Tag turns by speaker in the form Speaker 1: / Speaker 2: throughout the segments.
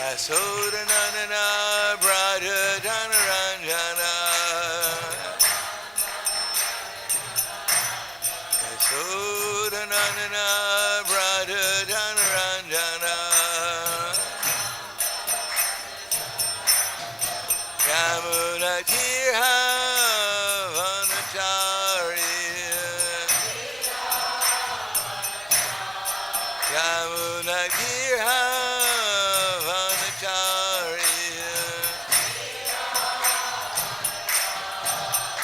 Speaker 1: Prahladananda Prahladananda Prahladananda Prahladananda Yamuna Tirha Vanacharya Yamuna Tirha Vanacharya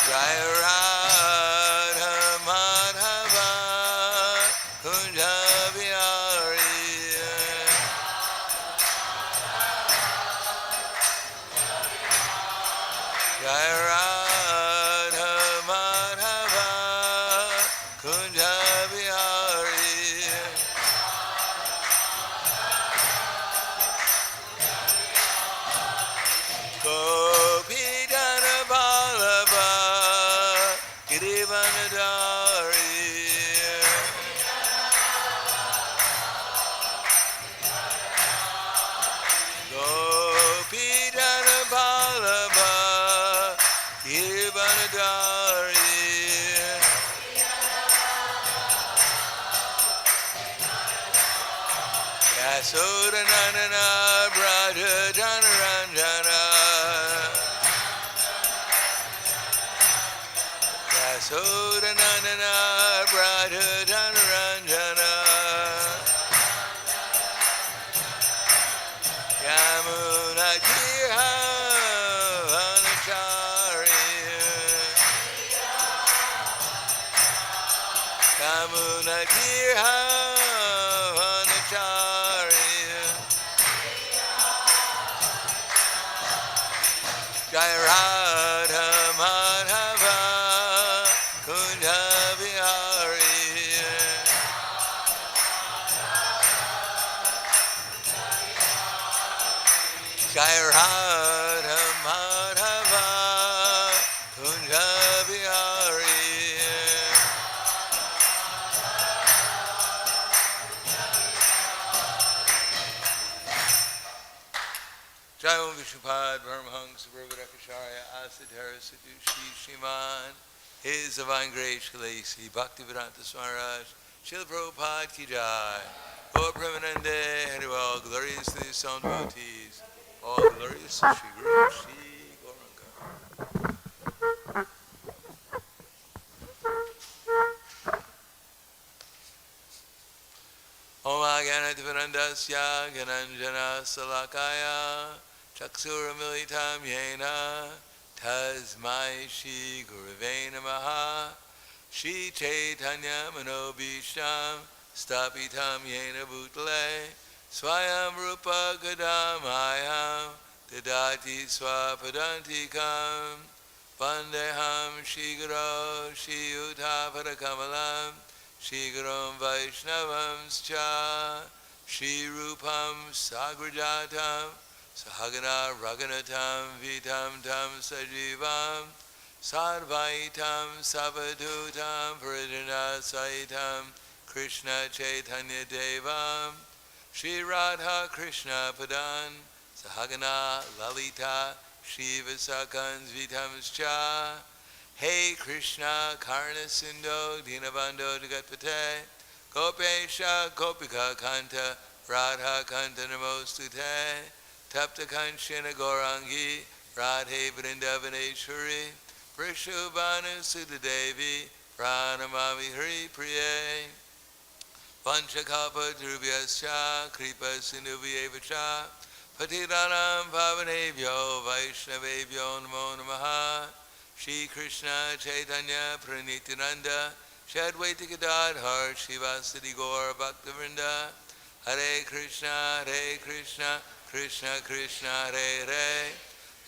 Speaker 1: Jaya Radha Madhava Kunja Vihari Jaya Radha Madhava Kunja Vihari Gopidana Vallabha Girivanadari Gopidana Vallabha Girivanadari Yasodananda Prahladananda Yasodananda Prahladananda Yamuna Tirha Vanacharya Yamuna Tirha Vanacharya Jaya Radha Madhava Kunja Vihari Jaya Radha Madhava Kunja Vihari Jai Om Vishupad Paramahansa Prabhakacharya Asadhara Sadhu Shri Shriman His Divine Grace Shalasi Bhaktivedanta Swaraj Srila Prabhupada Ki Jai Gaur Premanande Harival Glorious to the Sound Devotees All glorious to Shri Guru Shri Gauranga Om Agyanativarandasya Gananjana Salakaya Chaksura Militam Yena Tasmai Shri Gurave Namaha Shri Chaitanya Manobishtam Stapitam Yena Bhutale Swayam Rupa Gadamayam Dadati Swapadantikam Vandeham Shri Guru Shri Uttapara Shri Gurum Vaishnavam Scha Shri Rupam Sagrajatam Sahagana Raghunatam Vitam Tam Sajivam Sarvaitam Savadutam Parijana Saitam Krishna Chaitanya Devam Shri Radha Krishna Padan Sahagana Lalita Shiva Sakans Vitam Scha Hey Krishna Karna Sindho Dinabando Jagatpate Gopesha Gopika Kanta Radha Kanta Namostute Tapta Kanchana Gaurangi Radhe Vrindavaneshwari Vrishubhanu Sudadevi Pranamami Hari Priye Vanchakalpa Dhruvyascha Kripa Sindhuvyavacha Patiranam Pavanebhyo Vaishnavebhyo Namo Namaha Shri Krishna Chaitanya Pranityananda Shadvaita Gadadhar Shivasati Gaur Bhaktivinoda Hare Krishna Krishna Krishna Hare Hare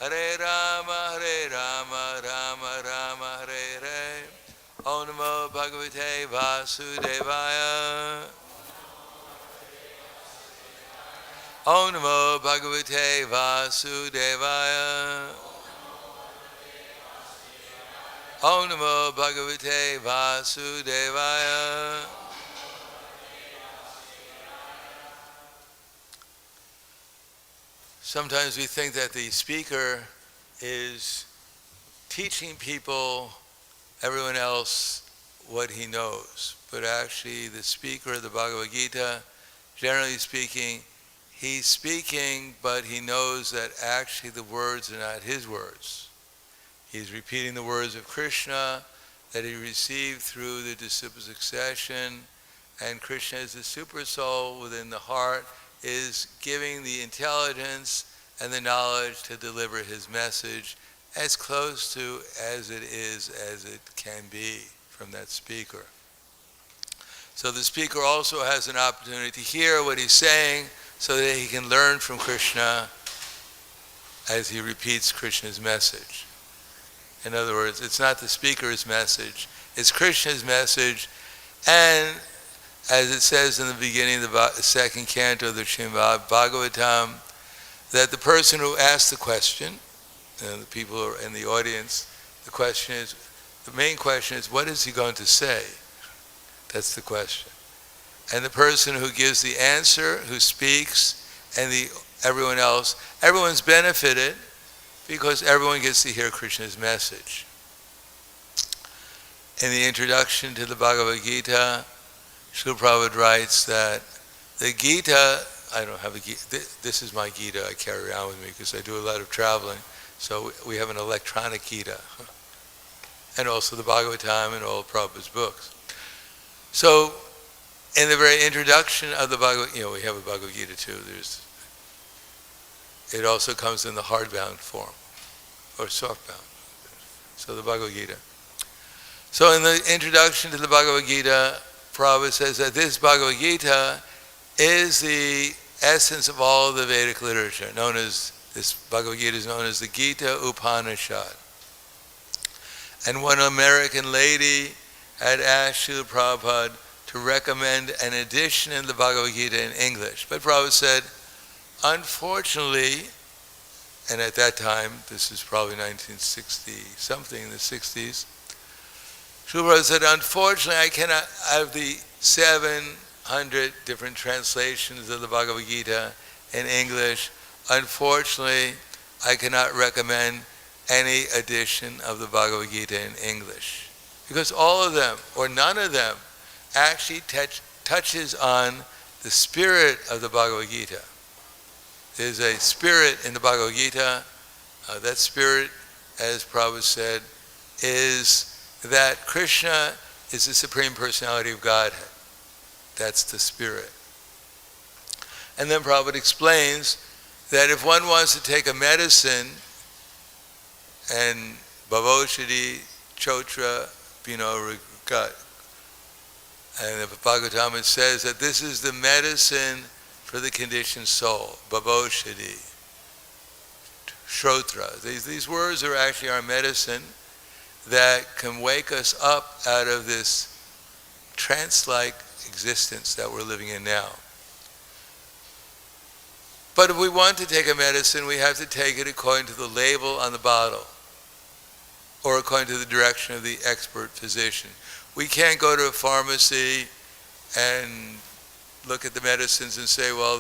Speaker 1: Hare Rama Rama Rama Hare Hare Om Namo Bhagavate Vasudevaya Om Namo Bhagavate Vasudevaya Om Namo Bhagavate Vasudevaya sometimes we think that the speaker is teaching people, everyone else, what he knows. But actually, the speaker of the Bhagavad Gita, generally speaking, he's speaking, but he knows that actually the words are not his words. He's repeating the words of Krishna that he received through the disciple succession, and Krishna is the super soul within the heart, is giving the intelligence and the knowledge to deliver his message as close to as it can be from that speaker. So the speaker also has an opportunity to hear what he's saying so that he can learn from Krishna as he repeats Krishna's message. In other words, it's not the speaker's message, it's Krishna's message. And as it says in the beginning of the second canto of the Srimad Bhagavatam, that the person who asked the question, the people who are in the audience, the main question is, what is he going to say? That's the question. And the person who gives the answer, who speaks, and everyone else, everyone's benefited because everyone gets to hear Krishna's message. In the introduction to the Bhagavad Gita, Srila Prabhupada writes that the Gita, I don't have a Gita, this is my Gita I carry around with me because I do a lot of traveling, so we have an electronic Gita, and also the Bhagavatam and all of Prabhupada's books. So, in the very introduction of the Bhagavad, we have a Bhagavad Gita too. It also comes in the hardbound form, or softbound. So the Bhagavad Gita. So in the introduction to the Bhagavad Gita, Prabhupada says that this Bhagavad Gita is the essence of all of the Vedic literature. This Bhagavad Gita is known as the Gita Upanishad. And one American lady had asked Srila Prabhupada to recommend an edition in the Bhagavad Gita in English. But Prabhupada said, unfortunately, and at that time, this is probably 1960-something, in the 60s, Srila Prabhupada said, unfortunately, I cannot have the 700 different translations of the Bhagavad Gita in English. Unfortunately, I cannot recommend any edition of the Bhagavad Gita in English. Because all of them, or none of them, actually touches on the spirit of the Bhagavad Gita. There's a spirit in the Bhagavad Gita. That spirit, as Prabhupada said, is that Krishna is the Supreme Personality of Godhead. That's the spirit. And then Prabhupada explains that if one wants to take a medicine, and Bhavoshadi, Chotra, Regat, and the Bhagavatam says that this is the medicine for the conditioned soul, Bhavoshadi, Shrotra. These words are actually our medicine that can wake us up out of this trance-like existence that we're living in now. But if we want to take a medicine, we have to take it according to the label on the bottle, or according to the direction of the expert physician. We can't go to a pharmacy and look at the medicines and say, well,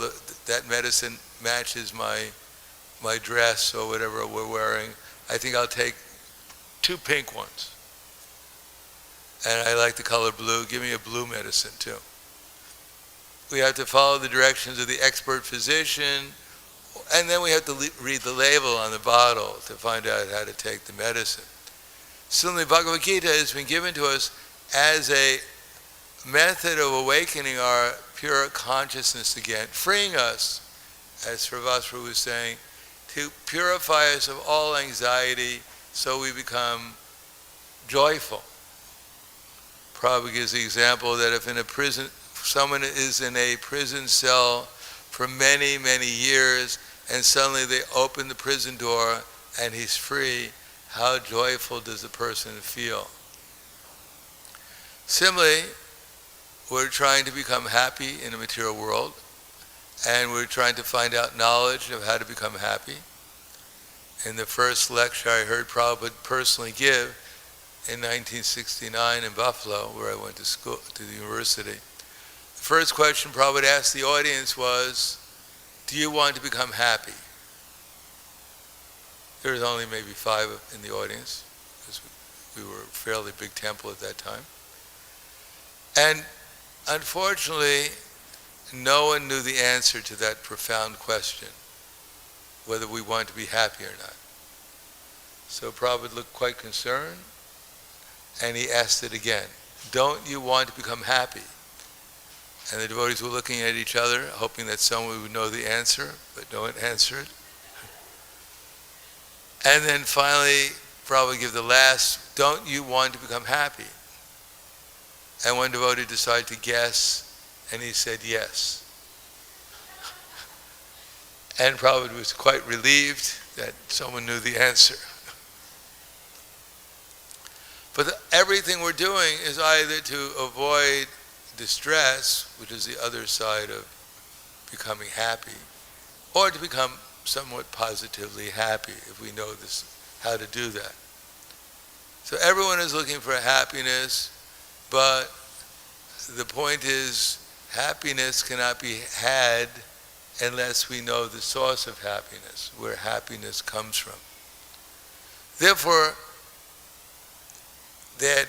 Speaker 1: that medicine matches my dress or whatever we're wearing. I think I'll take 2 pink ones. And I like the color blue. Give me a blue medicine too. We have to follow the directions of the expert physician, and then we have to read the label on the bottle to find out how to take the medicine. Similarly, Bhagavad Gita has been given to us as a method of awakening our pure consciousness again, freeing us, as Sravasra was saying, to purify us of all anxiety so we become joyful. Prabhupada gives the example that if in a prison, someone is in a prison cell for many, many years, and suddenly they open the prison door and he's free, how joyful does the person feel? Similarly, we're trying to become happy in the material world, and we're trying to find out knowledge of how to become happy. In the first lecture I heard Prabhupada personally give in 1969 in Buffalo, where I went to school, to the university, the first question Prabhupada asked the audience was, do you want to become happy? There was only maybe 5 in the audience, because we were a fairly big temple at that time. And unfortunately, no one knew the answer to that profound question, whether we want to be happy or not. So Prabhupada looked quite concerned, and he asked it again. Don't you want to become happy? And the devotees were looking at each other, hoping that someone would know the answer, but no one answered. And then finally, Prabhupada gave the last, don't you want to become happy? And one devotee decided to guess, and he said yes. And Prabhupada was quite relieved that someone knew the answer. But everything we're doing is either to avoid distress, which is the other side of becoming happy, or to become somewhat positively happy, if we know this, how to do that. So everyone is looking for happiness, but the point is, happiness cannot be had unless we know the source of happiness, where happiness comes from. Therefore, that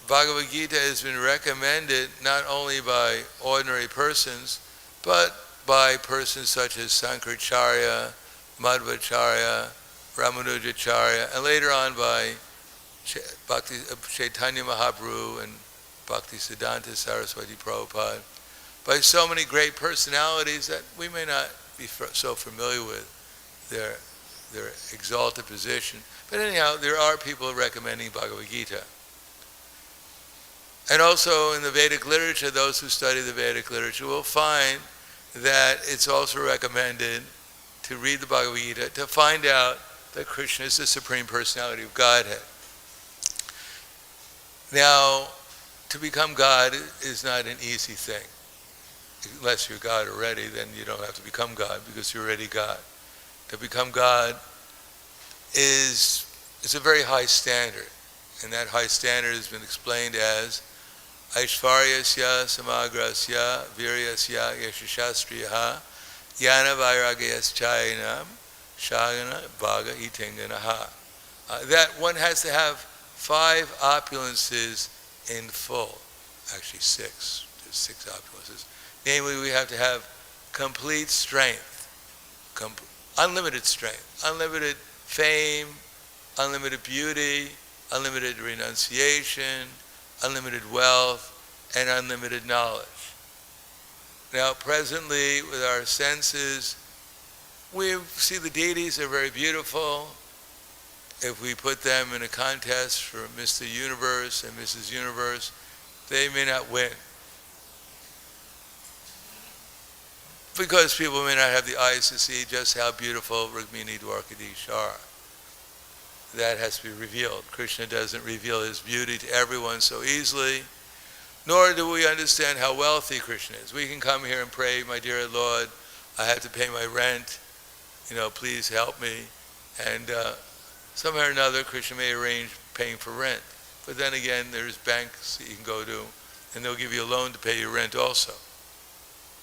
Speaker 1: Bhagavad Gita has been recommended not only by ordinary persons, but by persons such as Sankaracharya, Madhvacharya, Ramanujacharya, and later on by Bhakti, Chaitanya Mahaprabhu and Bhaktisiddhanta Saraswati Prabhupada, by so many great personalities that we may not be so familiar with their exalted position. But anyhow, there are people recommending Bhagavad Gita. And also in the Vedic literature, those who study the Vedic literature will find that it's also recommended to read the Bhagavad Gita to find out that Krishna is the Supreme Personality of Godhead. Now, to become God is not an easy thing. Unless you're God already, then you don't have to become God because you're already God. To become God is a very high standard. And that high standard has been explained as Aishvaryasya samagrasya viryasya yashashastriyaha yana vairagyaschayinam shagana bhaga itinganaha. That one has to have 5 opulences in full. Actually 6. There's 6 opulences. Namely, we have to have complete strength, unlimited strength, unlimited fame, unlimited beauty, unlimited renunciation, unlimited wealth, and unlimited knowledge. Now, presently, with our senses, we see the deities are very beautiful. If we put them in a contest for Mr. Universe and Mrs. Universe, they may not win. Because people may not have the eyes to see just how beautiful Rukmini Dwarkadish are. That has to be revealed. Krishna doesn't reveal his beauty to everyone so easily, nor do we understand how wealthy Krishna is. We can come here and pray, my dear Lord, I have to pay my rent, please help me. And somehow or another, Krishna may arrange paying for rent. But then again, there's banks that you can go to, and they'll give you a loan to pay your rent also.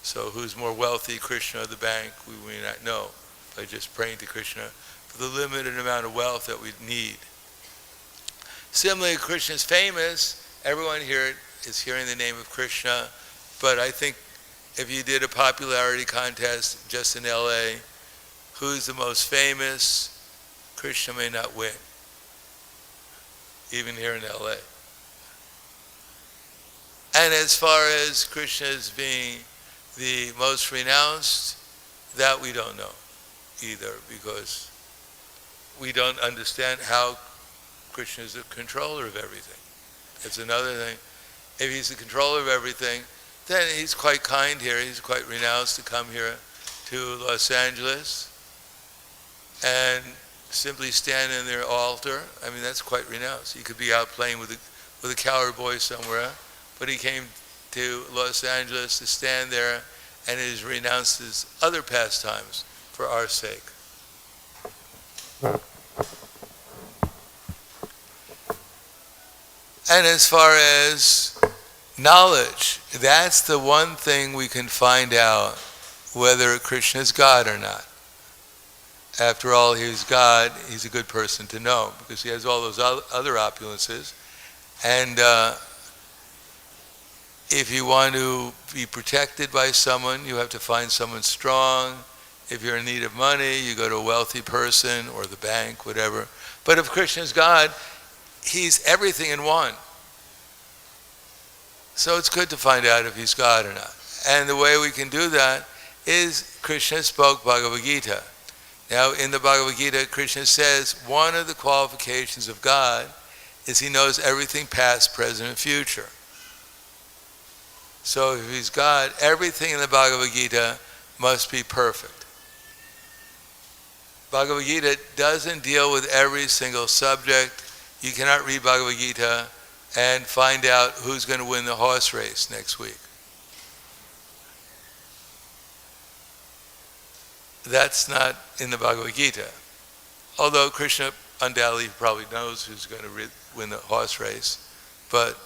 Speaker 1: So who's more wealthy, Krishna or the bank? We may not know by just praying to Krishna for the limited amount of wealth that we need. Similarly, Krishna is famous. Everyone here is hearing the name of Krishna. But I think if you did a popularity contest just in LA, who's the most famous? Krishna may not win, even here in LA. And as far as Krishna as being the most renounced, that we don't know either, because we don't understand how Krishna is the controller of everything. It's another thing. If he's the controller of everything, then he's quite kind here. He's quite renounced to come here to Los Angeles and simply stand in their altar. I mean, that's quite renounced. He could be out playing with a cowherd boy somewhere, but he came to Los Angeles to stand there, and has renounced his other pastimes for our sake. And as far as knowledge, that's the one thing we can find out whether Krishna is God or not. After all, he's God, he's a good person to know, because he has all those other opulences. And if you want to be protected by someone, you have to find someone strong. If you're in need of money, you go to a wealthy person or the bank, whatever. But if Krishna is God, he's everything in one. So it's good to find out if he's God or not. And the way we can do that is Krishna spoke Bhagavad Gita. Now in the Bhagavad Gita, Krishna says one of the qualifications of God is he knows everything past, present, and future. So if he's God, everything in the Bhagavad Gita must be perfect. Bhagavad Gita doesn't deal with every single subject. You cannot read Bhagavad Gita and find out who's going to win the horse race next week. That's not in the Bhagavad Gita. Although Krishna undoubtedly probably knows who's going to win the horse race, but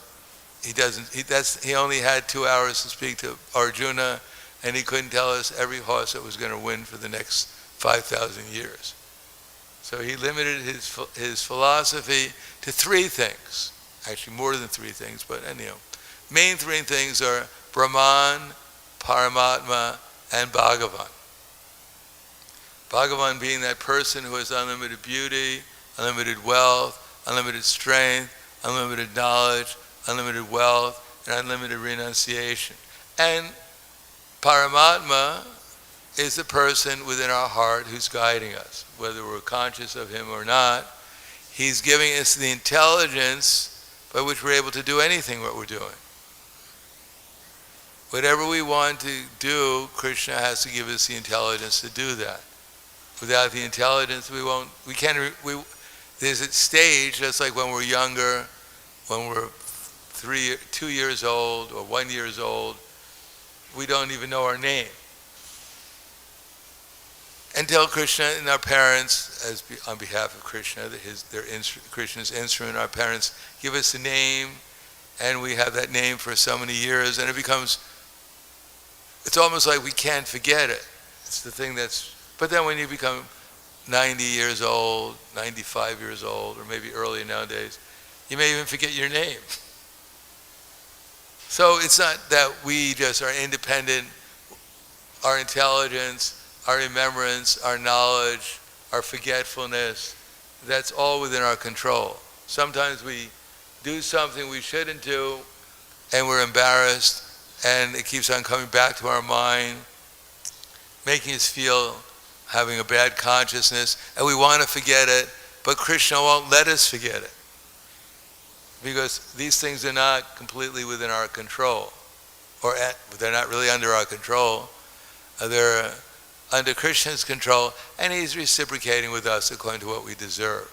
Speaker 1: he doesn't. He only had 2 hours to speak to Arjuna, and he couldn't tell us every horse that was going to win for the next 5,000 years. So he limited his philosophy to 3 things. Actually, more than 3 things, but anyhow, main 3 things are Brahman, Paramatma, and Bhagavan. Bhagavan being that person who has unlimited beauty, unlimited wealth, unlimited strength, unlimited knowledge, unlimited wealth, and unlimited renunciation. And Paramatma is the person within our heart who's guiding us, whether we're conscious of him or not. He's giving us the intelligence by which we're able to do anything what we're doing. Whatever we want to do, Krishna has to give us the intelligence to do that. Without the intelligence, there's a stage, just like when we're younger, when we're 2 years old or 1 year old, we don't even know our name. Until Krishna and our parents, on behalf of Krishna, Krishna's instrument, our parents give us a name, and we have that name for so many years, and it's almost like we can't forget it. It's the thing but then when you become 90 years old, 95 years old, or maybe earlier nowadays, you may even forget your name. So it's not that we just are independent, our intelligence, our remembrance, our knowledge, our forgetfulness, that's all within our control. Sometimes we do something we shouldn't do, and we're embarrassed, and it keeps on coming back to our mind, making us feel having a bad consciousness, and we want to forget it, but Krishna won't let us forget it. Because these things are not completely within our control, or they're not really under our control. They're under Krishna's control, and he's reciprocating with us according to what we deserve.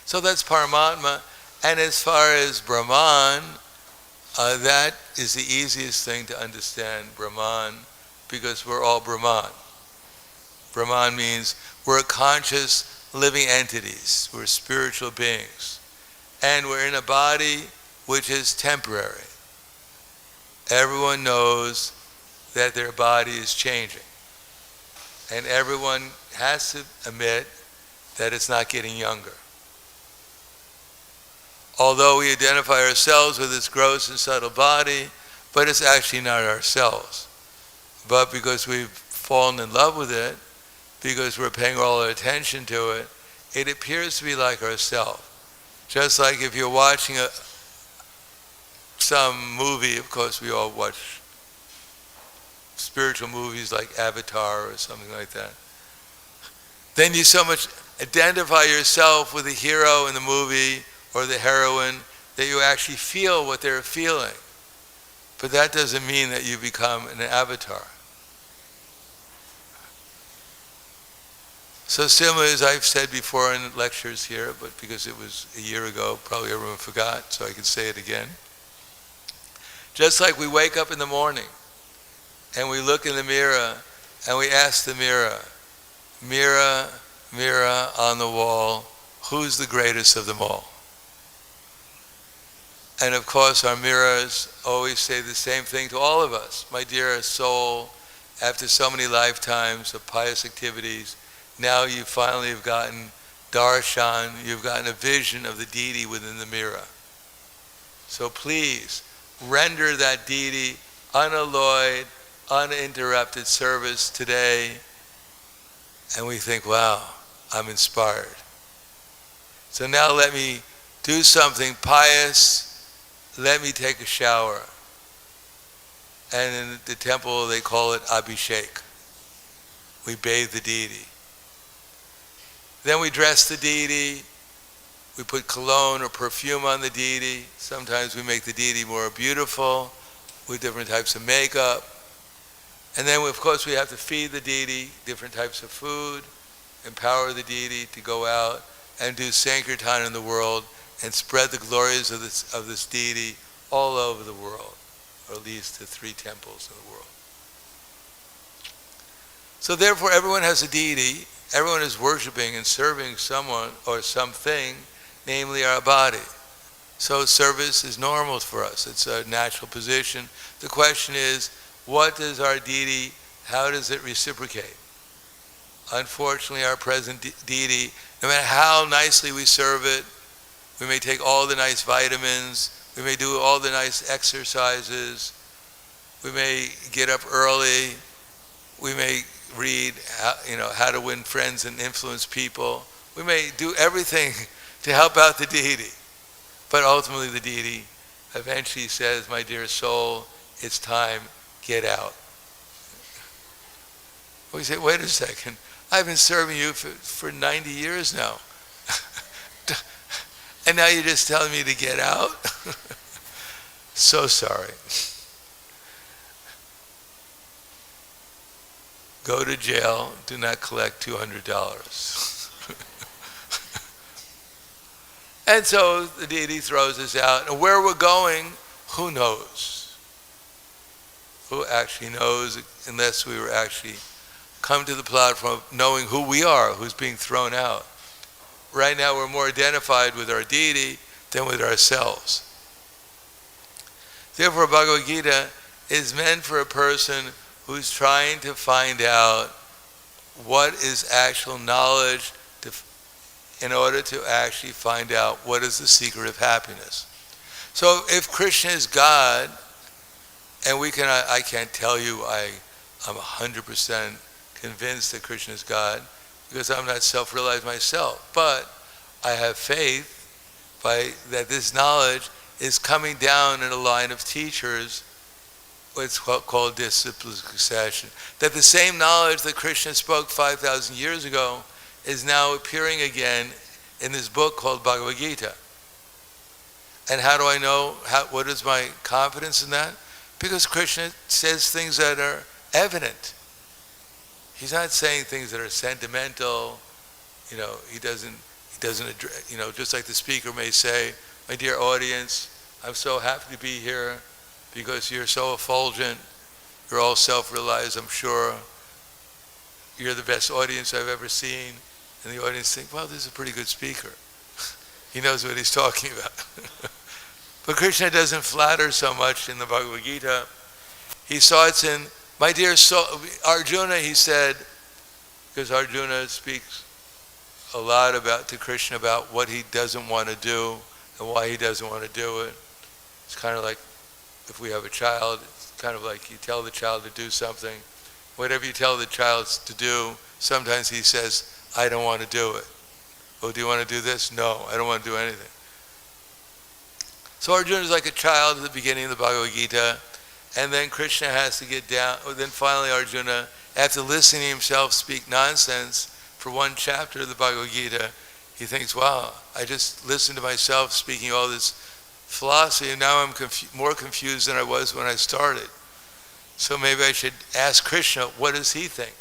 Speaker 1: So that's Paramatma. And as far as Brahman, that is the easiest thing to understand, Brahman, because we're all Brahman. Brahman means we're conscious living entities. We're spiritual beings. And we're in a body which is temporary. Everyone knows that their body is changing. And everyone has to admit that it's not getting younger. Although we identify ourselves with this gross and subtle body, but it's actually not ourselves. But because we've fallen in love with it, because we're paying all our attention to it, it appears to be like ourselves. Just like if you're watching some movie, of course we all watch spiritual movies like Avatar or something like that, then you so much identify yourself with the hero in the movie or the heroine that you actually feel what they're feeling. But that doesn't mean that you become an avatar. So similar, as I've said before in lectures here, but because it was a year ago, probably everyone forgot, so I can say it again. Just like we wake up in the morning and we look in the mirror and we ask the mirror, mirror, mirror on the wall, who's the greatest of them all? And of course our mirrors always say the same thing to all of us. My dear soul, after so many lifetimes of pious activities, now you finally have gotten darshan, you've gotten a vision of the deity within the mirror. So please, render that deity unalloyed, uninterrupted service today. And we think, wow, I'm inspired. So now let me do something pious. Let me take a shower. And in the temple they call it abhishek. We bathe the deity. Then we dress the deity. We put cologne or perfume on the deity. Sometimes we make the deity more beautiful with different types of makeup. And then, of course, we have to feed the deity different types of food, empower the deity to go out and do Sankirtan in the world and spread the glories of this deity all over the world, or at least the 3 temples in the world. So therefore, everyone has a deity. Everyone is worshiping and serving someone or something, namely our body. So service is normal for us. It's a natural position. The question is, what does our deity, how does it reciprocate? Unfortunately, our present deity, no matter how nicely we serve it, we may take all the nice vitamins, we may do all the nice exercises, we may get up early, we may read how to win friends and influence people. We may do everything to help out the deity. But ultimately the deity eventually says, my dear soul, it's time, get out. We say, wait a second, I've been serving you for 90 years now. And now you're just telling me to get out? So sorry. Go to jail, do not collect $200. And so the deity throws us out. And where we're going, who knows? Who actually knows, unless we were actually come to the platform of knowing who we are, who's being thrown out. Right now we're more identified with our deity than with ourselves. Therefore, Bhagavad Gita is meant for a person who's trying to find out what is actual knowledge in order to actually find out what is the secret of happiness. So if Krishna is God, and I can't tell you I'm 100% convinced that Krishna is God, because I'm not self-realized myself, but I have faith that this knowledge is coming down in a line of teachers, what's called disciplic succession. That the same knowledge that Krishna spoke 5,000 years ago is now appearing again in this book called Bhagavad Gita. And how do I know? What is my confidence in that? Because Krishna says things that are evident. He's not saying things that are sentimental. He doesn't address, just like the speaker may say, my dear audience, I'm so happy to be here because you're so effulgent. You're all self-realized, I'm sure. You're the best audience I've ever seen. And the audience think, well, this is a pretty good speaker. He knows what he's talking about. But Krishna doesn't flatter so much in the Bhagavad Gita. He starts in, my dear soul, Arjuna, he said, because Arjuna speaks a lot to Krishna about what he doesn't want to do and why he doesn't want to do it. It's kind of like if we have a child, it's kind of like you tell the child to do something. Whatever you tell the child to do, sometimes he says, I don't want to do it. Oh, do you want to do this? No, I don't want to do anything. So Arjuna is like a child at the beginning of the Bhagavad Gita, and then Krishna has to get down, then finally Arjuna, after listening to himself speak nonsense for one chapter of the Bhagavad Gita, he thinks, wow, I just listened to myself speaking all this philosophy, and now I'm more confused than I was when I started. So maybe I should ask Krishna, what does he think?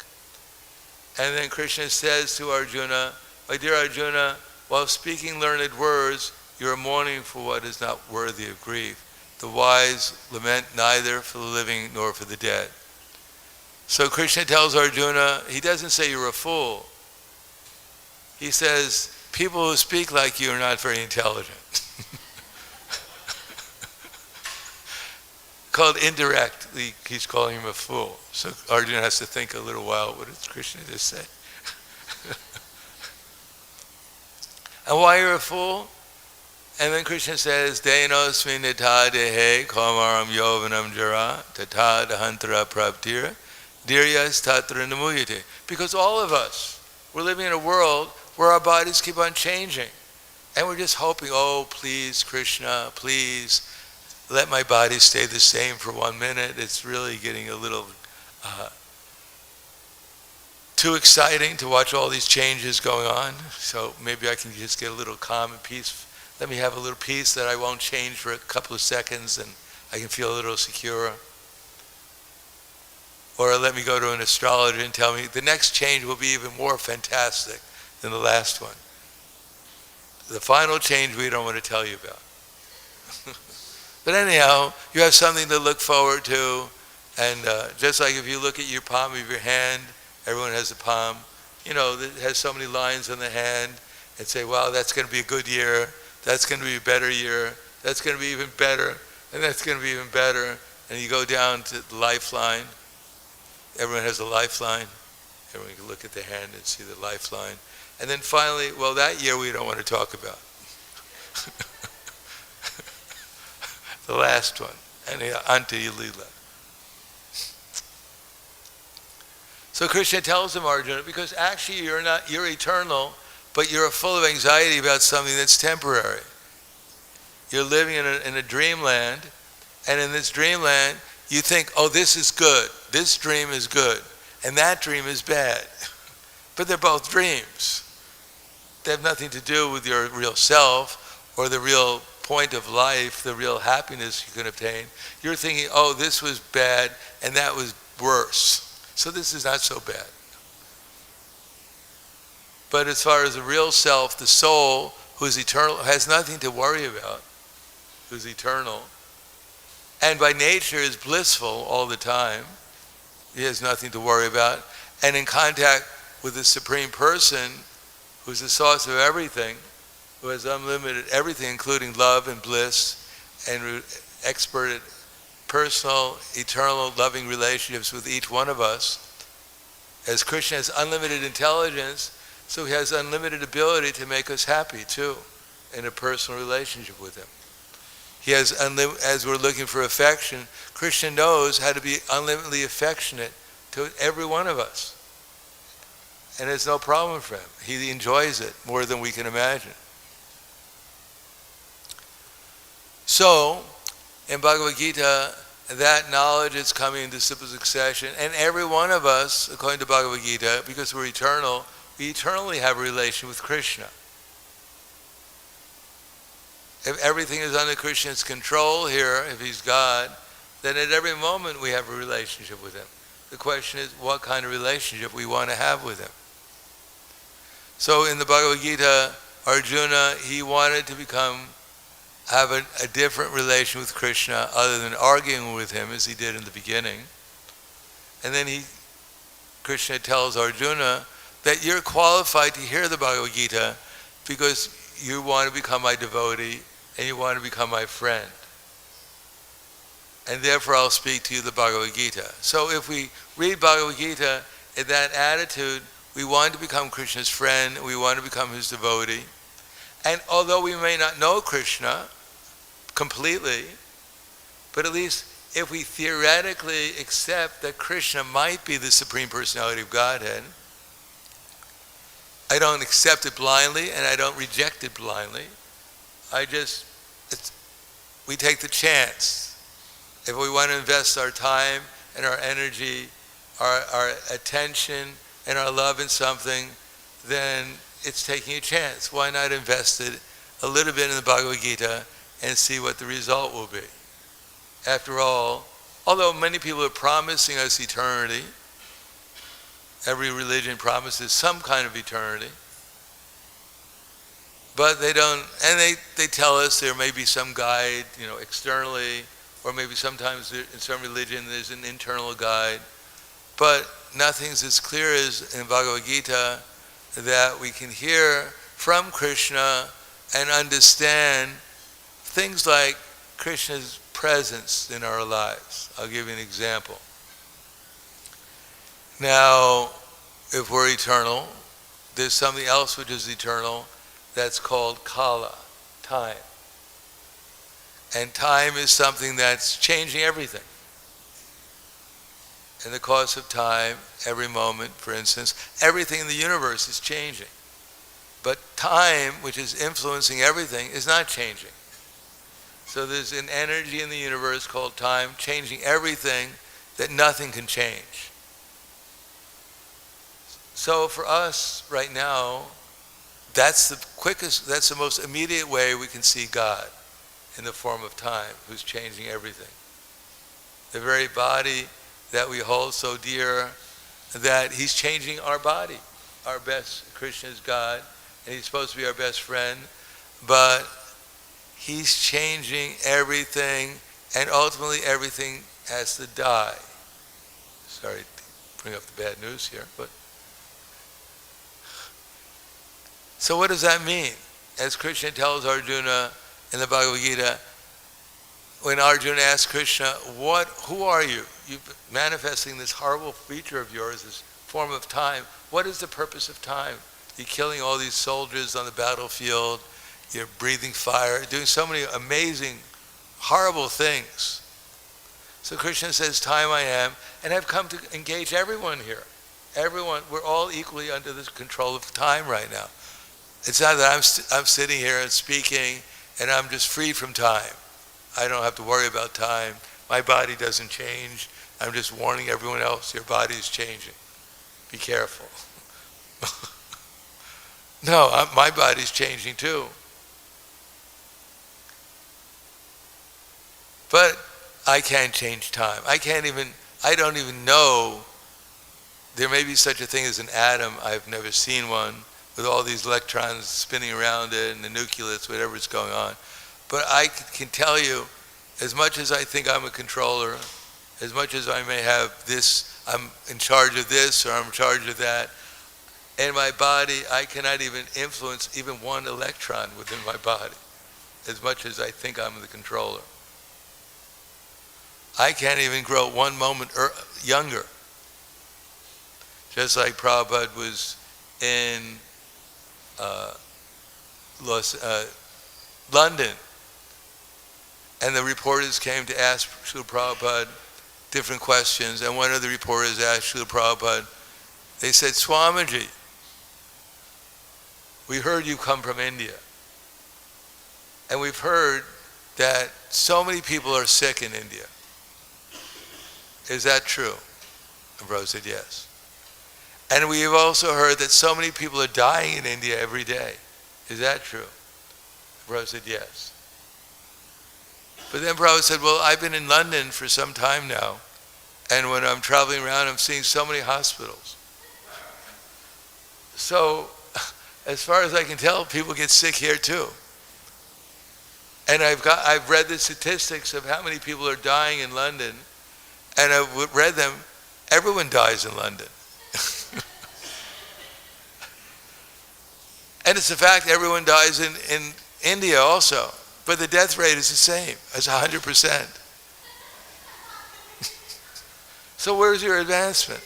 Speaker 1: And then Krishna says to Arjuna, my dear Arjuna, while speaking learned words, you are mourning for what is not worthy of grief. The wise lament neither for the living nor for the dead. So Krishna tells Arjuna, he doesn't say you're a fool. He says, people who speak like you are not very intelligent. called indirectly, he's calling him a fool. So Arjuna has to think a little while, what did Krishna just say? And why you're a fool? And then Krishna says, Denosmi nita dehe kamaram yovanam jara tata dahantara prabtira diryas tatra namuyate. Because all of us, we're living in a world where our bodies keep on changing. And we're just hoping, oh, please, Krishna, please, let my body stay the same for 1 minute. It's really getting a little too exciting to watch all these changes going on. So maybe I can just get a little calm and peace. Let me have a little peace that I won't change for a couple of seconds and I can feel a little secure. Or let me go to an astrologer and tell me the next change will be even more fantastic than the last one. The final change we don't want to tell you about. But anyhow, you have something to look forward to, and just like if you look at your palm of your hand, everyone has a palm, that has so many lines on the hand, and say, wow, that's going to be a good year, that's going to be a better year, that's going to be even better, and that's going to be even better, and you go down to the lifeline. Everyone has a lifeline. Everyone can look at the hand and see the lifeline. And then finally, well, that year we don't want to talk about. The last one, and Anta Lila. So Krishna tells him, Arjuna, because actually you're eternal, but you're full of anxiety about something that's temporary. You're living in a dreamland, and in this dreamland, you think, oh, this is good, this dream is good, and that dream is bad. But they're both dreams. They have nothing to do with your real self, or the real point of life, the real happiness you can obtain. You're thinking, oh, this was bad, and that was worse. So this is not so bad. But as far as the real self, the soul, who's eternal, has nothing to worry about, who's eternal, and by nature is blissful all the time. He has nothing to worry about. And in contact with the Supreme Person, who's the source of everything, who has unlimited everything, including love and bliss, and expert at personal, eternal, loving relationships with each one of us. As Krishna has unlimited intelligence, so he has unlimited ability to make us happy too, in a personal relationship with him. He has, as we're looking for affection, Krishna knows how to be unlimitedly affectionate to every one of us. And it's no problem for him. He enjoys it more than we can imagine. So, in Bhagavad Gita, that knowledge is coming in disciple succession, and every one of us, according to Bhagavad Gita, because we're eternal, we eternally have a relation with Krishna. If everything is under Krishna's control here, if he's God, then at every moment we have a relationship with him. The question is what kind of relationship we want to have with him. So in the Bhagavad Gita, Arjuna, he wanted to have a different relation with Krishna other than arguing with him as he did in the beginning. And then Krishna tells Arjuna that you're qualified to hear the Bhagavad Gita because you want to become my devotee and you want to become my friend. And therefore I'll speak to you the Bhagavad Gita. So if we read Bhagavad Gita in that attitude, we want to become Krishna's friend, we want to become his devotee. And although we may not know Krishna completely, but at least if we theoretically accept that Krishna might be the Supreme Personality of Godhead, I don't accept it blindly and I don't reject it blindly. We take the chance. If we want to invest our time and our energy, our attention and our love in something, then it's taking a chance. Why not invest it a little bit in the Bhagavad Gita and see what the result will be? After all, although many people are promising us eternity, every religion promises some kind of eternity, but they don't, and they tell us there may be some guide, externally, or maybe sometimes in some religion there's an internal guide, but nothing's as clear as in Bhagavad Gita that we can hear from Krishna and understand things like Krishna's presence in our lives. I'll give you an example. Now, if we're eternal, there's something else which is eternal that's called kala, time. And time is something that's changing everything. In the course of time, every moment, for instance, everything in the universe is changing. But time, which is influencing everything, is not changing. So there's an energy in the universe called time, changing everything that nothing can change. So for us right now, that's the most immediate way we can see God, in the form of time, who's changing everything. The very body that we hold so dear, that he's changing our body. Our best, Krishna is God, and he's supposed to be our best friend, but he's changing everything, and ultimately everything has to die. Sorry to bring up the bad news here, but so what does that mean? As Krishna tells Arjuna in the Bhagavad Gita, when Arjuna asks Krishna, who are you? You're manifesting this horrible feature of yours, this form of time. What is the purpose of time? You're killing all these soldiers on the battlefield. You're breathing fire, doing so many amazing, horrible things. So Krishna says, time I am, and I've come to engage everyone here. Everyone, we're all equally under the control of time right now. It's not that I'm sitting here and speaking, and I'm just free from time. I don't have to worry about time. My body doesn't change. I'm just warning everyone else, your body is changing. Be careful. No, my body's changing too. But I can't change time. I don't even know. There may be such a thing as an atom. I've never seen one with all these electrons spinning around it and the nucleus, whatever's going on. But I can tell you, as much as I think I'm a controller, as much as I may have this, I'm in charge of this or I'm in charge of that, in my body, I cannot even influence even one electron within my body, as much as I think I'm the controller. I can't even grow one moment younger. Just like Prabhupada was in London, and the reporters came to ask Srila Prabhupada different questions, and one of the reporters asked Srila Prabhupada, they said, Swamiji, we heard you come from India, and we've heard that so many people are sick in India. Is that true? And Prabhupada said, yes. And we've also heard that so many people are dying in India every day. Is that true? Prabhupada said, yes. But then Prabhupada said, well, I've been in London for some time now, and when I'm traveling around, I'm seeing so many hospitals. So, as far as I can tell, people get sick here too. And I've read the statistics of how many people are dying in London, and I've read them, everyone dies in London. And it's a fact everyone dies in India also, but the death rate is the same, as 100%. So where's your advancement?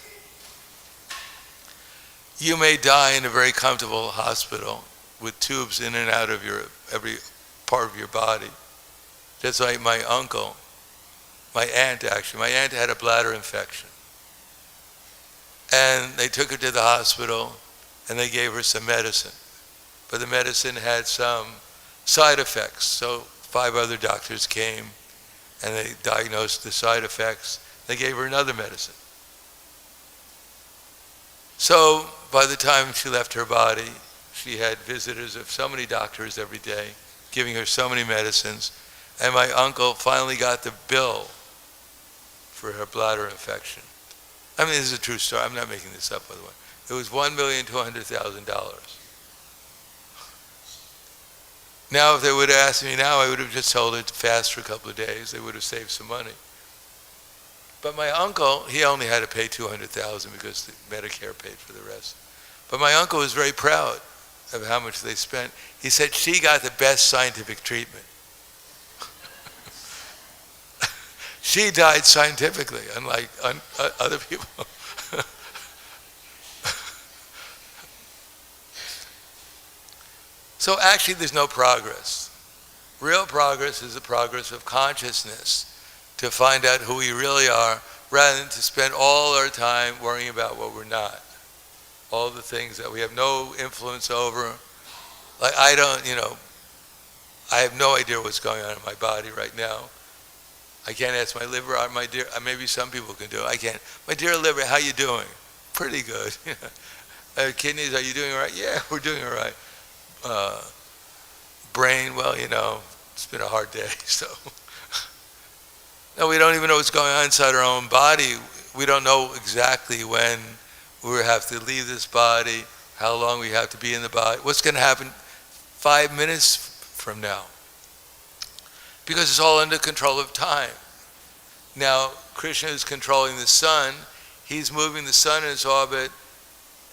Speaker 1: You may die in a very comfortable hospital with tubes in and out of every part of your body. Just like my aunt had a bladder infection. And they took her to the hospital and they gave her some medicine. But the medicine had some side effects. So 5 other doctors came and they diagnosed the side effects. They gave her another medicine. So by the time she left her body, she had visitors of so many doctors every day, giving her so many medicines. And my uncle finally got the bill for her bladder infection. I mean, this is a true story. I'm not making this up, by the way. It was $1,200,000. Now, if they would have asked me now, I would have just told her to fast for a couple of days. They would have saved some money. But my uncle, he only had to pay $200,000 because the Medicare paid for the rest. But my uncle was very proud of how much they spent. He said she got the best scientific treatment. She died scientifically, unlike other people. So actually there's no progress. Real progress is the progress of consciousness, to find out who we really are, rather than to spend all our time worrying about what we're not. All the things that we have no influence over. Like I have no idea what's going on in my body right now. I can't ask my liver, maybe some people can do it. I can't. My dear liver, how you doing? Pretty good. Kidneys, are you doing all right? Yeah, we're doing all right. Brain, well, it's been a hard day, so. No, we don't even know what's going on inside our own body. We don't know exactly when we have to leave this body, how long we have to be in the body, what's going to happen 5 minutes from now. Because it's all under control of time. Now, Krishna is controlling the sun. He's moving the sun in its orbit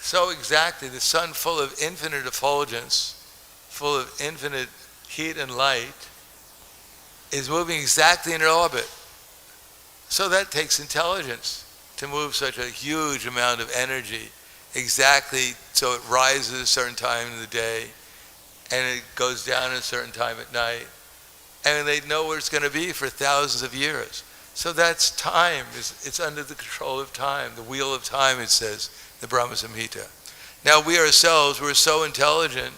Speaker 1: so exactly, the sun full of infinite effulgence, full of infinite heat and light, is moving exactly in an orbit. So that takes intelligence to move such a huge amount of energy exactly so it rises at a certain time in the day and it goes down at a certain time at night. And they know where it's going to be for thousands of years. So that's time. It's under the control of time. The wheel of time, it says, the Brahma Samhita. Now we ourselves, we're so intelligent,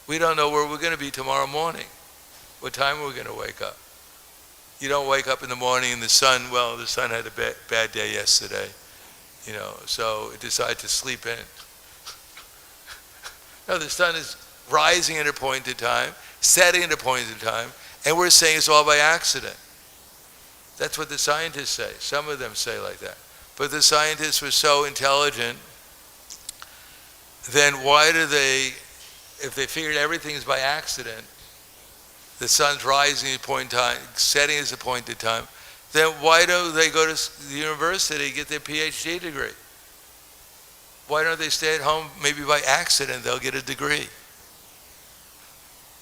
Speaker 1: we don't know where we're going to be tomorrow morning. What time are we going to wake up? You don't wake up in the morning and the sun had a bad day yesterday, so it decided to sleep in. No, the sun is rising at a point in time, setting at a point in time, and we're saying it's all by accident. That's what the scientists say. Some of them say like that. But the scientists were so intelligent, then why do they, if they figured everything is by accident, the sun's rising at a point in time, setting at a point in time, then why don't they go to the university, get their PhD degree? Why don't they stay at home? Maybe by accident they'll get a degree.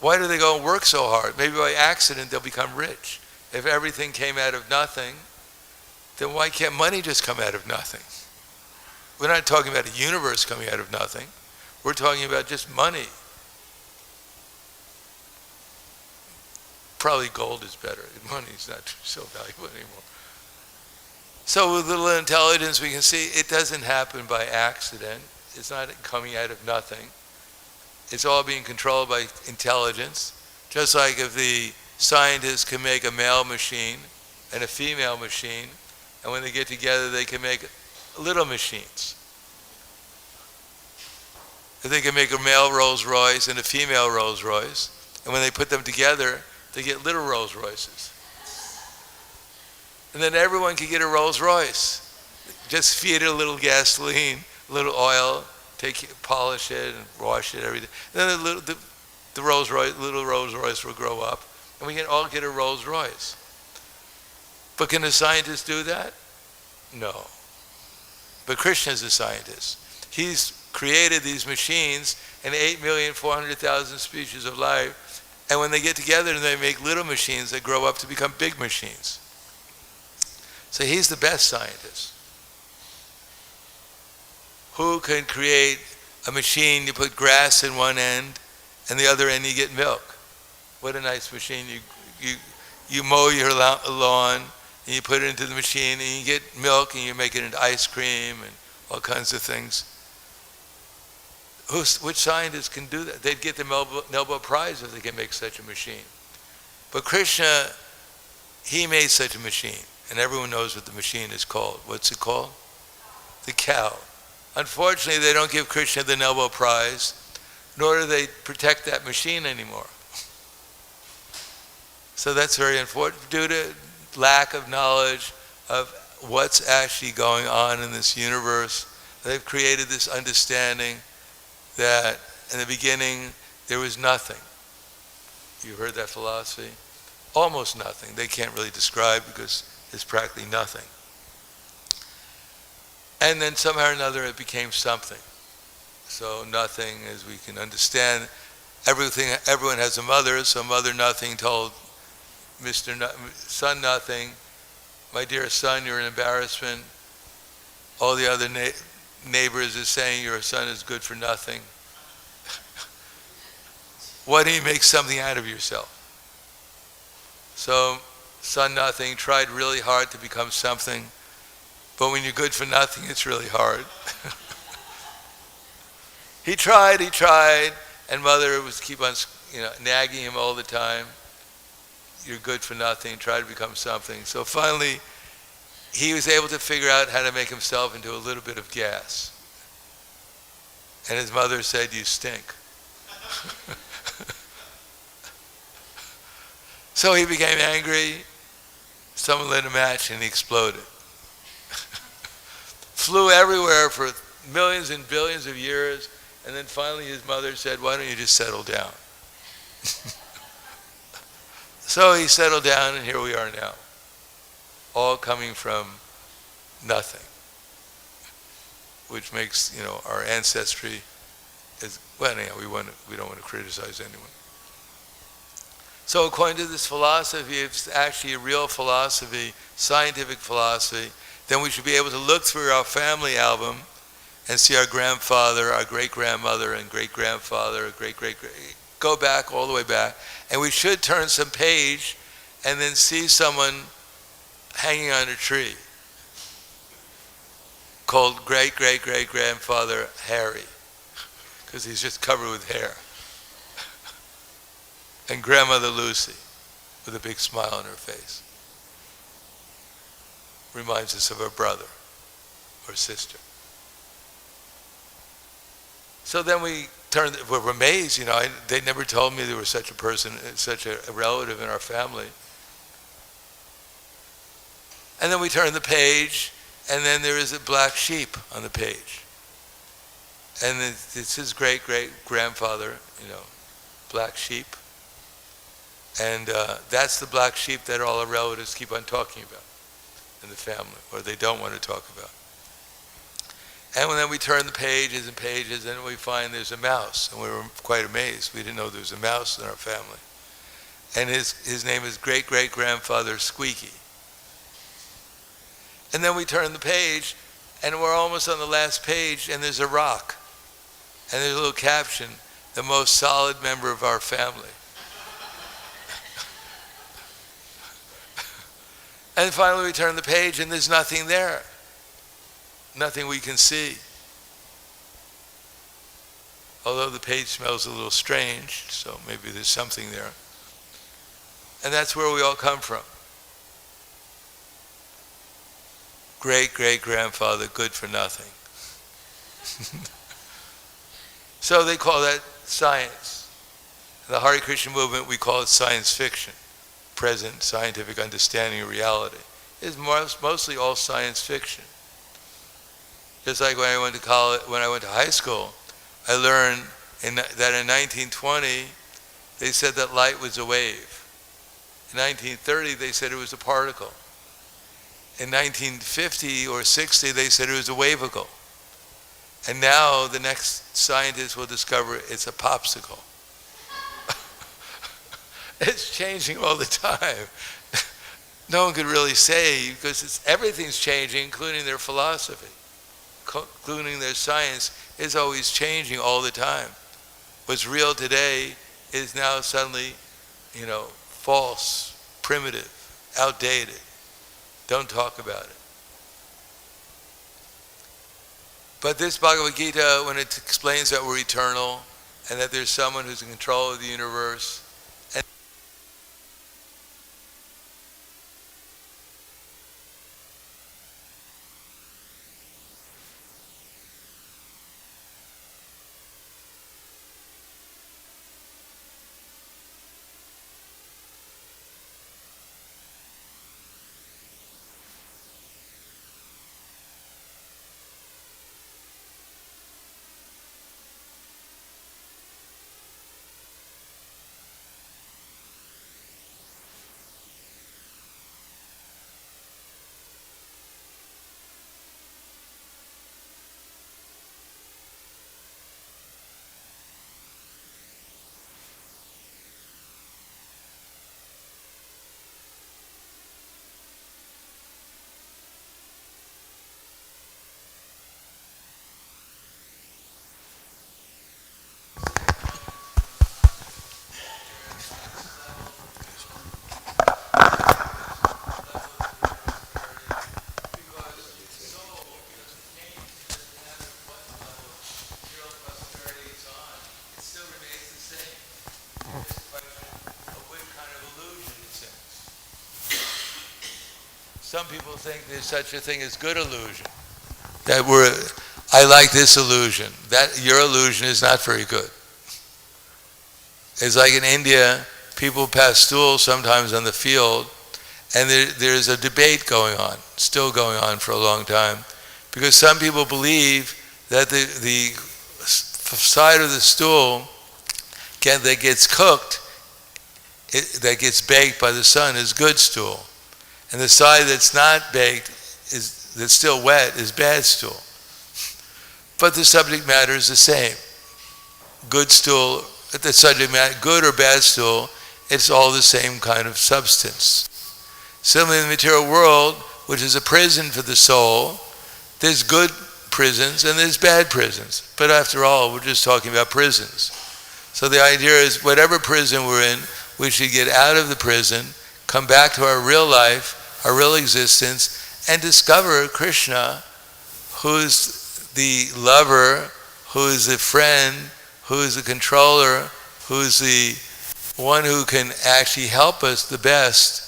Speaker 1: Why do they go and work so hard? Maybe by accident they'll become rich. If everything came out of nothing, then why can't money just come out of nothing? We're not talking about a universe coming out of nothing. We're talking about just money. Probably gold is better. Money is not so valuable anymore. So with little intelligence, we can see it doesn't happen by accident. It's not coming out of nothing. It's all being controlled by intelligence. Just like if the scientists can make a male machine and a female machine, and when they get together, they can make little machines. If they can make a male Rolls Royce and a female Rolls Royce, and when they put them together, they get little Rolls Royces. And then everyone can get a Rolls Royce. Just feed it a little gasoline, a little oil, polish it and wash it every day. And then the little Rolls Royce will grow up, and we can all get a Rolls Royce. But can a scientist do that? No. But Krishna is a scientist. He's created these machines and 8,400,000 species of life, and when they get together and they make little machines, they grow up to become big machines. So he's the best scientist. Who can create a machine, you put grass in one end, and the other end you get milk. What a nice machine. You mow your lawn, and you put it into the machine, and you get milk, and you make it into ice cream, and all kinds of things. Which scientists can do that? They'd get the Nobel Prize if they can make such a machine. But Krishna, he made such a machine, and everyone knows what the machine is called. What's it called? The cow. Unfortunately, they don't give Krishna the Nobel Prize, nor do they protect that machine anymore. So that's very important, due to lack of knowledge of what's actually going on in this universe. They've created this understanding that in the beginning there was nothing. You heard that philosophy? Almost nothing. They can't really describe because it's practically nothing. And then somehow or another it became something. So nothing, as we can understand, everyone has a mother, so Mother Nothing told Son Nothing, my dear son, you're an embarrassment. All the other neighbors are saying your son is good for nothing. Why don't you make something out of yourself? So, son nothing tried really hard to become something, but when you're good for nothing, it's really hard. He tried, and mother was keep on, nagging him all the time. You're good for nothing, try to become something. So finally, he was able to figure out how to make himself into a little bit of gas. And his mother said, you stink. So he became angry. Someone lit a match and he exploded. Flew everywhere for millions and billions of years. And then finally his mother said, why don't you just settle down? So he settled down, and here we are now. All coming from nothing. Which makes, our ancestry is, well, anyhow, we don't want to criticize anyone. So according to this philosophy, if it's actually a real philosophy, scientific philosophy, then we should be able to look through our family album and see our grandfather, our great-grandmother, and great-grandfather, great-great-great, go back, all the way back, and we should turn some page and then see someone hanging on a tree called great-great-great-grandfather Harry, because he's just covered with hair. And grandmother Lucy, with a big smile on her face. Reminds us of her brother or sister. So then we're amazed, they never told me there was such a person, such a relative in our family. And then we turn the page, and then there is a black sheep on the page. And it's his great-great-grandfather, black sheep. And that's the black sheep that all our relatives keep on talking about in the family, or they don't want to talk about. And then we turn the pages and pages, and we find there's a mouse, and we were quite amazed. We didn't know there was a mouse in our family. And his name is great-great-grandfather Squeaky. And then we turn the page, and we're almost on the last page, and there's a rock. And there's a little caption, the most solid member of our family. And finally we turn the page and there's nothing there. Nothing we can see. Although the page smells a little strange, so maybe there's something there. And that's where we all come from. Great-great-grandfather, good for nothing. So they call that science. In the Hare Krishna movement, we call it science fiction. Present scientific understanding of reality. It's mostly all science fiction. Just like when I went to college, when I went to high school, I learned that in 1920, they said that light was a wave. In 1930, they said it was a particle. In 1950 or 60, they said it was a wavicle. And now the next scientist will discover it's a popsicle. It's changing all the time. No one could really say, because everything's changing, including their philosophy, including their science, is always changing all the time. What's real today is now suddenly, false, primitive, outdated. Don't talk about it. But this Bhagavad Gita, when it explains that we're eternal and that there's someone who's in control of the universe, some people think there's such a thing as good illusion. That I like this illusion. That your illusion is not very good. It's like in India, people pass stools sometimes on the field, and there's a debate going on, still going on for a long time, because some people believe that the side of the stool that gets cooked, that gets baked by the sun, is good stool, and the side that's not baked, that's still wet, is bad stool. But the subject matter is the same. Good stool, the subject matter, good or bad stool, it's all the same kind of substance. Similarly, in the material world, which is a prison for the soul, there's good prisons and there's bad prisons. But after all, we're just talking about prisons. So the idea is, whatever prison we're in, we should get out of the prison, come back to our real life, our real existence, and discover Krishna, who's the lover, who is the friend, who is the controller, who is the one who can actually help us the best.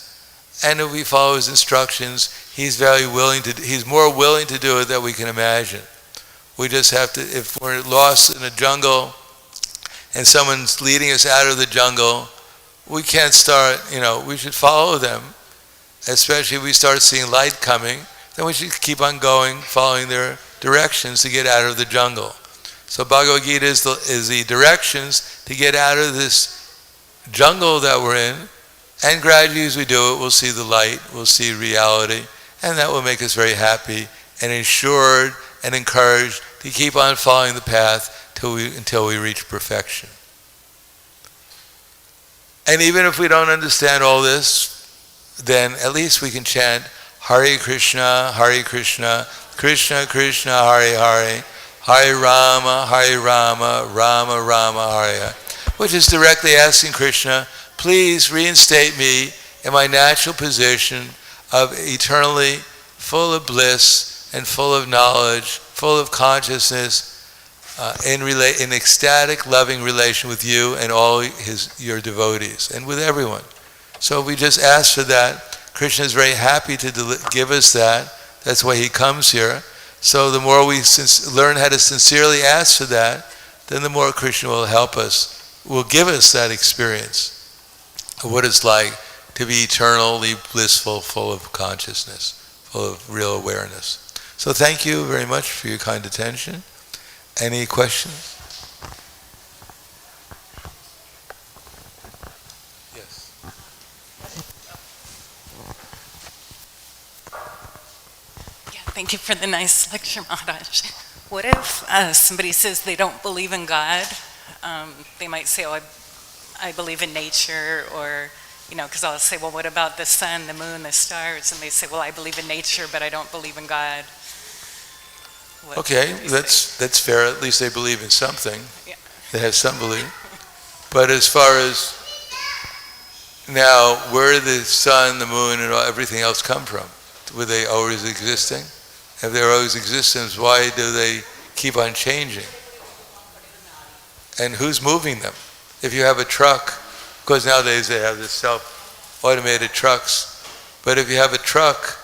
Speaker 1: And if we follow his instructions, he's more willing to do it than we can imagine. We just have to, if we're lost in a jungle and someone's leading us out of the jungle, we can't start, we should follow them. Especially if we start seeing light coming, then we should keep on going, following their directions to get out of the jungle. So Bhagavad Gita is the directions to get out of this jungle that we're in, and gradually as we do it, we'll see the light, we'll see reality, and that will make us very happy and ensured and encouraged to keep on following the path until we reach perfection. And even if we don't understand all this, then at least we can chant Hare Krishna, Krishna Krishna, Hare Hare, Hare Rama, Rama Rama, Hare Hare, which is directly asking Krishna, please reinstate me in my natural position of eternally full of bliss and full of knowledge, full of consciousness, in ecstatic, loving relation with you and all your devotees, and with everyone. So we just ask for that. Krishna is very happy to give us that. That's why he comes here. So the more we learn how to sincerely ask for that, then the more Krishna will help us, will give us that experience of what it's like to be eternally blissful, full of consciousness, full of real awareness. So thank you very much for your kind attention. Any questions? Yes.
Speaker 2: Yeah, thank you for the nice lecture, Maharaj. What if somebody says they don't believe in God? They might say, oh, I believe in nature, or, because I'll say, well, what about the sun, the moon, the stars? And they say, well, I believe in nature, but I don't believe in God.
Speaker 1: Okay, that's fair. At least they believe in something.
Speaker 2: Yeah.
Speaker 1: They have some belief. But as far as now, where the sun, the moon, and everything else come from? Were they always existing? If they're always existing, why do they keep on changing? And who's moving them? If you have a truck, of course nowadays they have this self-automated trucks, but if you have a truck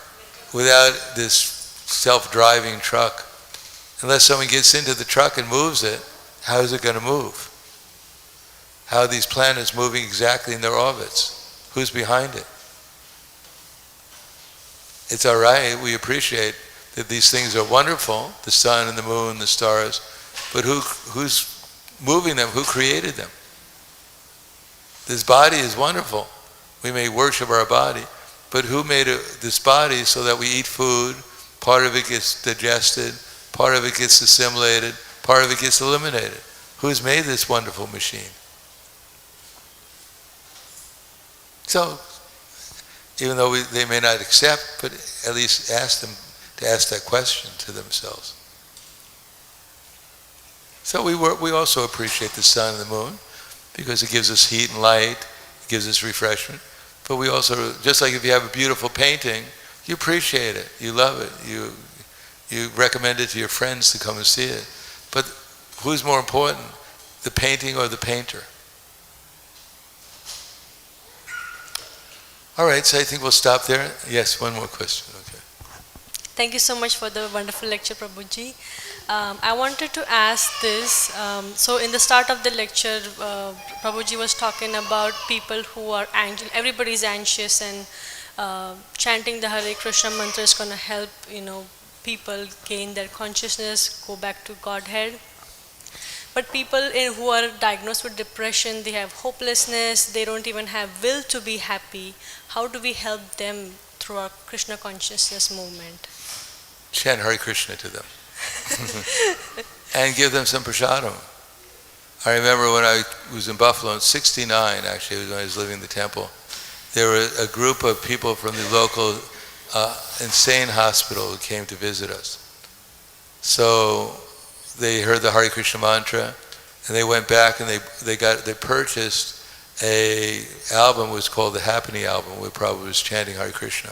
Speaker 1: without this self-driving truck, unless someone gets into the truck and moves it, how is it going to move? How are these planets moving exactly in their orbits? Who's behind it? It's all right, we appreciate that these things are wonderful, the sun and the moon, the stars, but who's moving them? Who created them? This body is wonderful. We may worship our body, but who made this body so that we eat food, part of it gets digested, part of it gets assimilated, part of it gets eliminated? Who's made this wonderful machine? So, even though they may not accept, but at least ask them to ask that question to themselves. So we also appreciate the sun and the moon because it gives us heat and light, it gives us refreshment. But we also, just like if you have a beautiful painting, you appreciate it, you love it, you recommend it to your friends to come and see it. But who's more important, the painting or the painter? All right, so I think we'll stop there. Yes, one more question. Okay.
Speaker 3: Thank you so much for the wonderful lecture, Prabhuji. I wanted to ask this. So in the start of the lecture, Prabhuji was talking about people who are anxious. Everybody is anxious, and chanting the Hare Krishna mantra is going to help, people gain their consciousness, go back to Godhead. But people who are diagnosed with depression, they have hopelessness, they don't even have will to be happy. How do we help them through our Krishna consciousness movement?
Speaker 1: Chant Hare Krishna to them. And give them some prasadam. I remember when I was in Buffalo in 69, actually, when I was living in the temple, there were a group of people from the local insane hospital who came to visit us. So they heard the Hare Krishna mantra, and they went back and they purchased a album. It was called the Happening album, where Prabhupada was chanting Hare Krishna.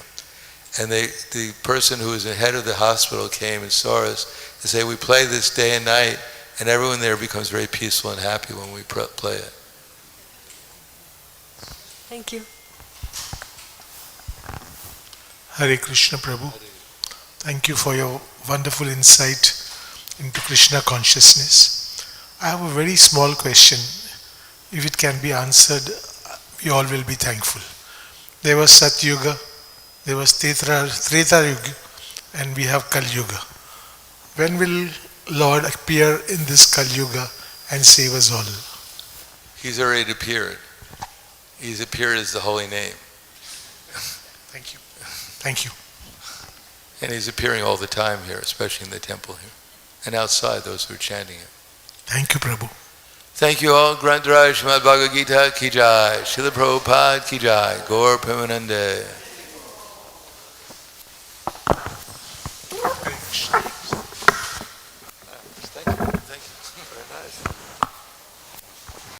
Speaker 1: And the person who was the head of the hospital came and saw us and said, we play this day and night, and everyone there becomes very peaceful and happy when we play it.
Speaker 3: Thank you.
Speaker 4: Hare Krishna Prabhu. Thank you for your wonderful insight into Krishna consciousness. I have a very small question. If it can be answered, we all will be thankful. There was Satyuga, there was Treta Yuga, and we have Kali Yuga. When will Lord appear in this Kali Yuga and save us all?
Speaker 1: He's already appeared. He's appeared as the holy name.
Speaker 4: Thank you. Thank you.
Speaker 1: And he's appearing all the time here, especially in the temple here. And outside, those who are chanting it.
Speaker 4: Thank you, Prabhu.
Speaker 1: Thank you all. Grantaraj Srimad Bhagavad Gita ki jai. Srila Prabhupada ki jai. Gaur Premanande.